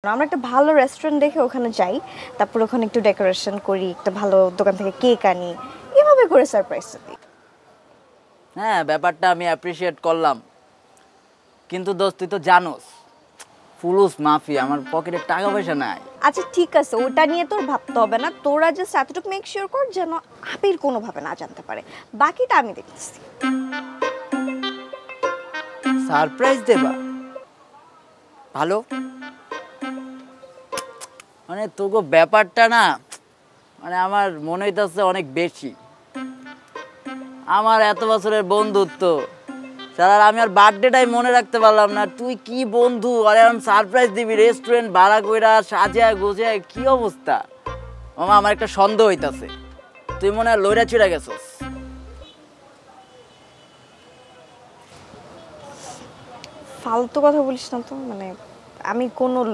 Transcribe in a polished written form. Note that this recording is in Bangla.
আমরা একটা ভালো রেস্টুরেন্ট দেখে ওখানে যাই, তারপর ওখানে একটু ডেকোরেশন করি, একটা ভালো দোকান থেকে কেক আনি, এভাবে করে সারপ্রাইজটা দিই। হ্যাঁ, ব্যাপারটা আমি অ্যাপ্রিসিয়েট করলাম, কিন্তু দোস্ত তুই তো জানোস ফুলুস মাফি, আমার পকেটে টাকা পয়সা নাই। আচ্ছা ঠিক আছে, ওটা নিয়ে তোর ভাবতে হবে না, তোরা জাস্ট এতটুকু মেক শিওর কর যেন আবির কোনোভাবে না জানতে পারে, বাকিটা আমি দেখতেছি। সারপ্রাইজ দেবা? ভালো, মানে তোকে ব্যাপারটা না, মানে আমার মনে হইতেছে অনেক বেশি। আমার এত বছরের বন্ধুত্ব, স্যার আমি আর বার্থডেটাই মনে রাখতে পারলাম না, তুই কি বন্ধু, আরে এখন সারপ্রাইজ দিবি, রেস্টুরেন্ট ভাড়া কইরা সাজায় গোছায়, কি অবস্থা মামা? আমার একটা সন্দেহ হইতাছে, তুই মনে হয় লইরা চিড়া গেছস। ফালতু কথা বলিস না তো, মানে আমি কোনো